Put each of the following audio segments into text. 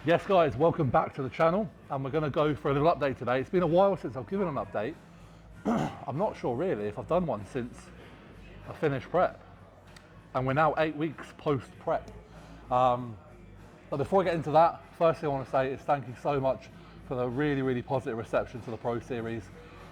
Yes guys, welcome back to the channel, and we're going to go for a little update today. It's been a while since I've given an update. I'm not sure really if I've done one since I finished prep, and we're now 8 weeks post prep. But before I get into that, first thing I want to say is thank you so much for the really positive reception to the Pro Series.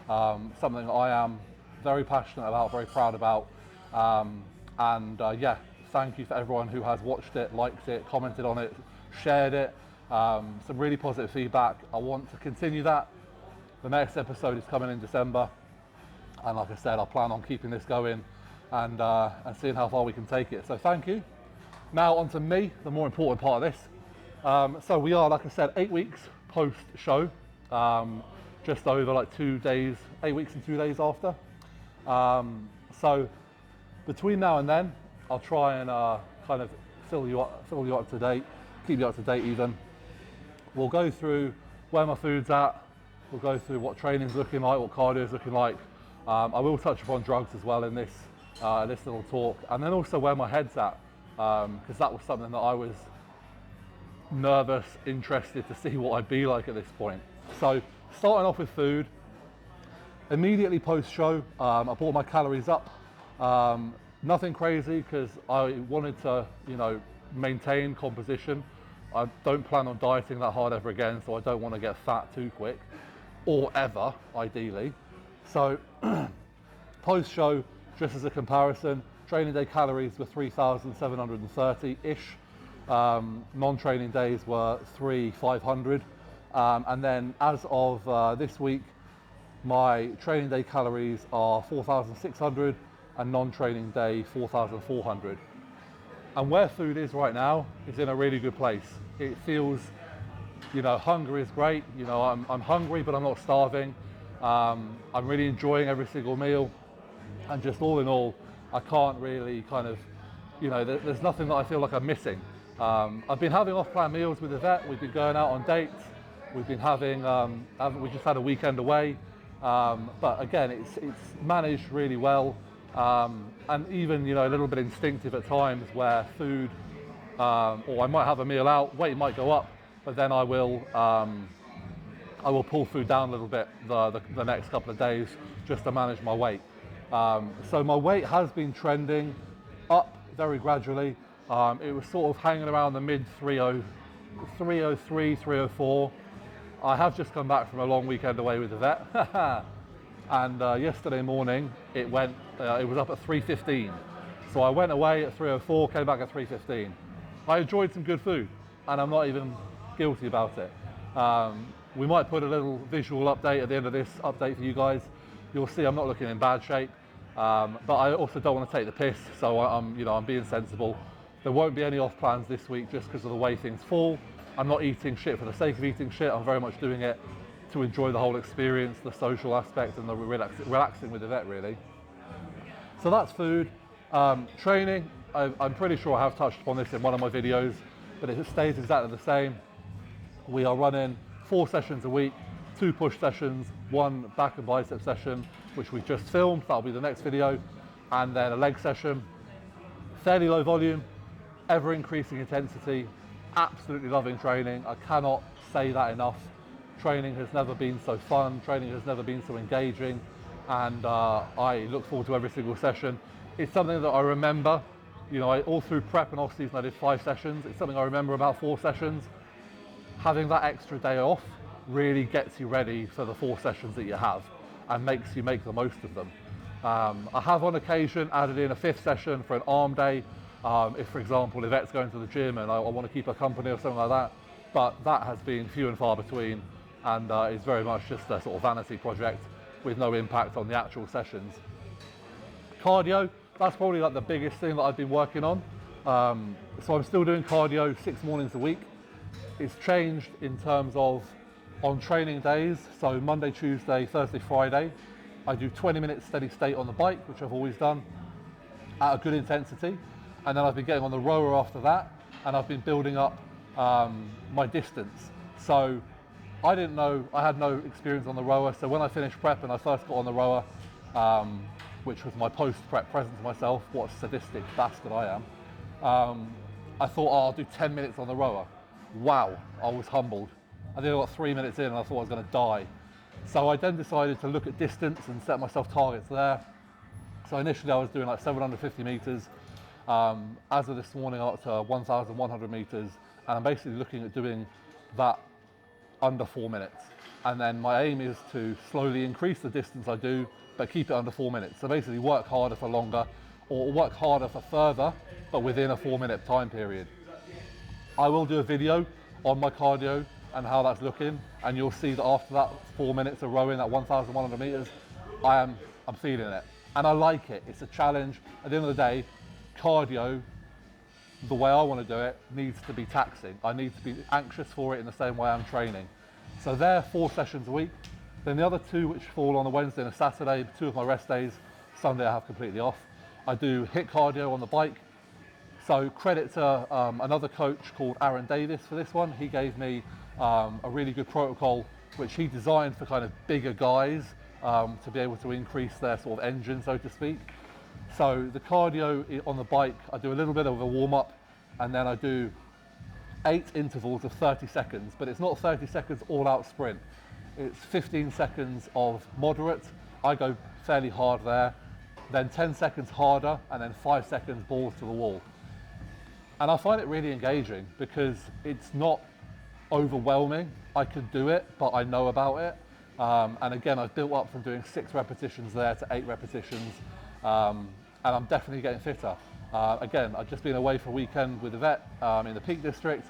Something I am very passionate about, very proud about, yeah, thank you for everyone who has watched it, liked it, commented on it, shared it. Some really positive feedback. I want to continue that. The next episode is coming in December, and like I said, I plan on keeping this going and seeing how far we can take it. So thank you. Now on to me, the more important part of this. So we are, like I said, 8 weeks post show, just over like 2 days, 8 weeks and 2 days after. So between now and then, I'll try and kind of fill you up to date, keep you up to date even. We'll go through where my food's at. We'll go through what training's looking like, what cardio is looking like. I will touch upon drugs as well in this little talk, and then also where my head's at, because that was something that I was nervous, interested to see what I'd be like at this point. So starting off with food, immediately post show, I brought my calories up. Nothing crazy because I wanted to, maintain composition. I don't plan on dieting that hard ever again, so I don't want to get fat too quick, or ever, ideally. So post show, just as a comparison, training day calories were 3,730-ish. Non-training days were 3,500. And then as of this week, my training day calories are 4,600 and non-training day 4,400. And where food is right now is in a really good place. It feels, hunger is great. I'm hungry, but I'm not starving. I'm really enjoying every single meal. And just all in all, I can't really kind of, there's nothing that I feel like I'm missing. I've been having off-plan meals with the vet. We've been going out on dates. We've been having, we just had a weekend away. But again, it's managed really well. And even, a little bit instinctive at times where food, or I might have a meal out, weight might go up, but then I will pull food down a little bit the next couple of days just to manage my weight. So my weight has been trending up very gradually. It was sort of hanging around the mid 303, 304. I have just come back from a long weekend away with the vet. And yesterday morning it was up at 315. So I went away at 304, came back at 315. I enjoyed some good food, and I'm not even guilty about it. We might put a little visual update at the end of this update for you guys. You'll see I'm not looking in bad shape, but I also don't want to take the piss, so I'm being sensible. There won't be any off plans this week just because of the way things fall. I'm not eating shit for the sake of eating shit. I'm very much doing it to enjoy the whole experience, the social aspect, and the relaxing with the vet, really. So that's food. Training, I'm pretty sure I have touched upon this in one of my videos, but it stays exactly the same. We are running 4 sessions a week, 2 push sessions, 1 back and bicep session, which we just filmed. That'll be the next video, and then a leg session. Fairly low volume, ever increasing intensity. Absolutely loving training. I cannot say that enough. Training has never been so fun, training has never been so engaging, and I look forward to every single session. It's something that I remember, all through prep and off season I did 5 sessions. It's something I remember about 4 sessions. Having that extra day off really gets you ready for the 4 sessions that you have and makes you make the most of them. I have on occasion added in a 5th session for an arm day, if for example Yvette's going to the gym and I want to keep her company or something like that, but that has been few and far between. And it's very much just a sort of vanity project with no impact on the actual sessions. Cardio, that's probably like the biggest thing that I've been working on. So I'm still doing cardio 6 mornings a week. It's changed in terms of on training days. So Monday, Tuesday, Thursday, Friday, I do 20 minutes steady state on the bike, which I've always done at a good intensity. And then I've been getting on the rower after that, and I've been building up my distance. So I didn't know, I had no experience on the rower, so when I finished prep and I first got on the rower, which was my post-prep present to myself, what a sadistic bastard I am, I thought, I'll do 10 minutes on the rower. wow, I was humbled. I think I got 3 minutes in and I thought I was going to die. So I then decided to look at distance and set myself targets there. So initially I was doing like 750 meters. As of this morning, I'm up to 1,100 meters, and I'm basically looking at doing that under 4 minutes. And then my aim is to slowly increase the distance I do, but keep it under 4 minutes. So basically work harder for longer, or work harder for further, but within a 4 minute time period. I will do a video on my cardio and how that's looking, and you'll see that after that 4 minutes of rowing at 1,100 meters, I'm feeling it. And I like it. It's a challenge. At the end of the day, cardio, the way I want to do it, needs to be taxing. I need to be anxious for it in the same way I'm training. So they're 4 sessions a week. Then the other 2, which fall on a Wednesday and a Saturday, 2 of my rest days. Sunday I have completely off. I do HIIT cardio on the bike. So credit to another coach called Aaron Davis for this one. He gave me a really good protocol, which he designed for kind of bigger guys to be able to increase their sort of engine, so to speak. So the cardio on the bike, I do a little bit of a warm up, and then I do 8 intervals of 30 seconds, but it's not 30 seconds all out sprint. It's 15 seconds of moderate. I go fairly hard there, then 10 seconds harder, and then 5 seconds balls to the wall. And I find it really engaging because it's not overwhelming. I could do it, but I know about it. And again, I've built up from doing 6 repetitions there to 8 repetitions. And I'm definitely getting fitter. Again, I've just been away for a weekend with the vet in the Peak District.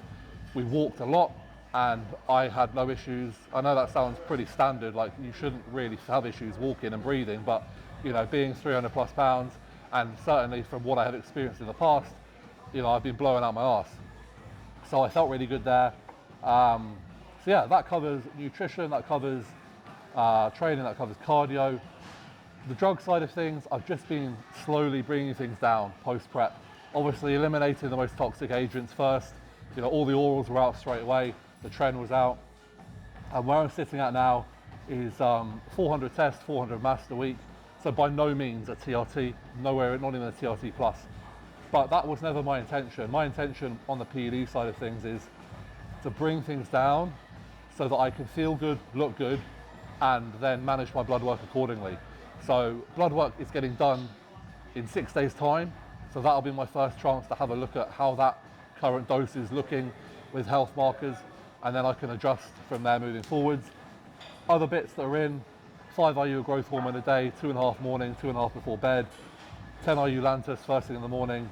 We walked a lot and I had no issues. I know that sounds pretty standard, like you shouldn't really have issues walking and breathing, but you know, being 300 plus pounds, and certainly from what I have experienced in the past, you know, I've been blowing out my arse. So I felt really good there. So yeah, that covers nutrition, that covers training, that covers cardio. The drug side of things, I've just been slowly bringing things down post-prep. Obviously eliminating the most toxic agents first. You know, all the orals were out straight away, the trend was out. And where I'm sitting at now is 400 tests, 400 mass a week. So by no means a TRT, nowhere, not even a TRT plus. But that was never my intention. My intention on the PED side of things is to bring things down so that I can feel good, look good, and then manage my blood work accordingly. So blood work is getting done in 6 days' time. So that'll be my first chance to have a look at how that current dose is looking with health markers, and then I can adjust from there moving forwards. Other bits that are in, 5 IU of growth hormone a day, 2.5 morning, 2.5 before bed, 10 IU Lantus first thing in the morning,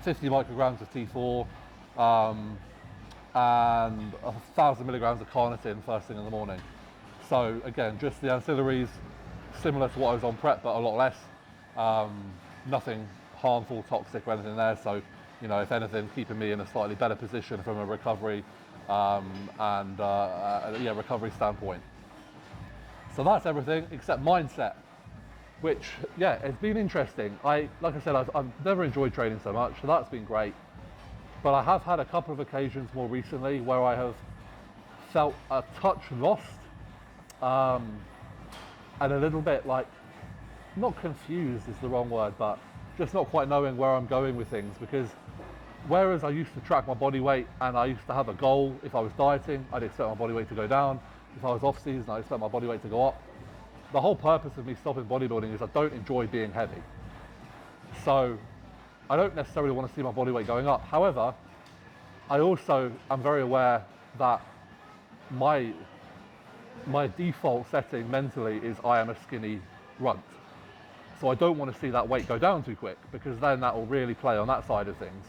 50 micrograms of T4, and 1,000 milligrams of carnitine first thing in the morning. So again, just the ancillaries, similar to what I was on prep, but a lot less. Nothing harmful, toxic or anything there. So, you know, if anything, keeping me in a slightly better position from a recovery recovery standpoint. So that's everything except mindset, which, yeah, it's been interesting. Like I said, I've never enjoyed training so much, so that's been great. But I have had a couple of occasions more recently where I have felt a touch lost, and a little bit like, not confused is the wrong word, but just not quite knowing where I'm going with things. Because whereas I used to track my body weight and I used to have a goal, if I was dieting, I'd expect my body weight to go down. If I was off season, I'd expect my body weight to go up. The whole purpose of me stopping bodybuilding is I don't enjoy being heavy. So I don't necessarily want to see my body weight going up. However, I also am very aware that my default setting mentally is I am a skinny runt. So I don't want to see that weight go down too quick, because then that will really play on that side of things.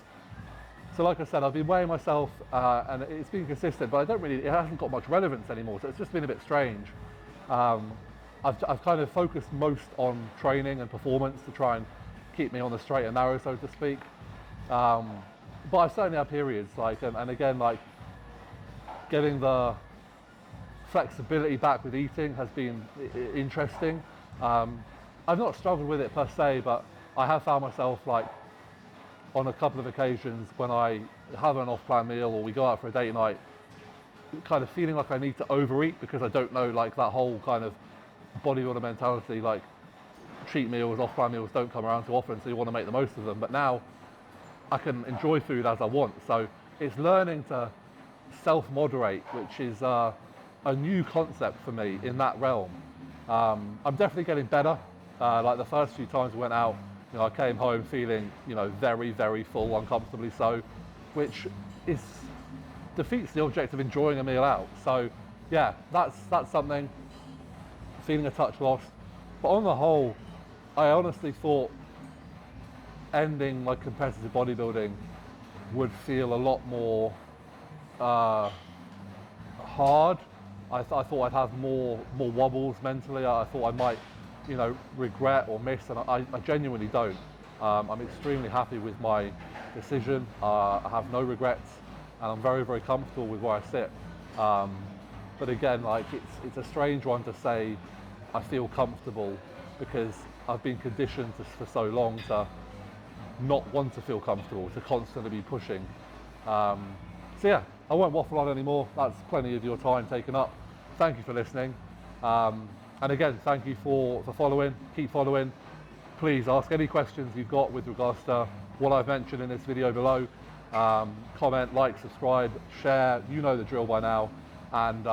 So like I said, I've been weighing myself and it's been consistent, but it hasn't got much relevance anymore. So it's just been a bit strange. I've kind of focused most on training and performance to try and keep me on the straight and narrow, so to speak. But I've certainly had periods, like, and again, like, getting the flexibility back with eating has been interesting. I've not struggled with it per se, but I have found myself, like, on a couple of occasions when I have an off-plan meal or we go out for a date night, kind of feeling like I need to overeat because I don't know, like, that whole kind of bodybuilder mentality, like, cheat meals, off-plan meals don't come around too often, so you want to make the most of them. But now I can enjoy food as I want. So it's learning to self-moderate, which is a new concept for me in that realm. I'm definitely getting better. Like the first few times we went out, I came home feeling, very, very full, uncomfortably so, which defeats the object of enjoying a meal out. So yeah, that's something. Feeling a touch lost, but on the whole, I honestly thought ending my competitive bodybuilding would feel a lot more hard. I thought I'd have more wobbles mentally. I thought I might, regret or miss, and I genuinely don't. I'm extremely happy with my decision. I have no regrets, and I'm very, very comfortable with where I sit. But again, like it's a strange one to say I feel comfortable, because I've been conditioned for so long to not want to feel comfortable, to constantly be pushing. So yeah, I won't waffle on anymore. That's plenty of your time taken up. Thank you for listening. And again, thank you for following. Keep following. Please ask any questions you've got with regards to what I've mentioned in this video below. Comment, like, subscribe, share. You know the drill by now. And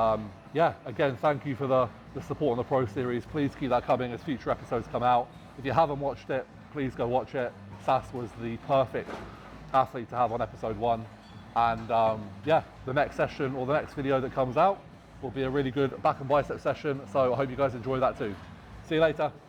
yeah, again, thank you for the support on the Pro Series. Please keep that coming as future episodes come out. If you haven't watched it, please go watch it. Sass was the perfect athlete to have on episode 1. And yeah, the next session or the next video that comes out will be a really good back and bicep session. So I hope you guys enjoy that too. See you later.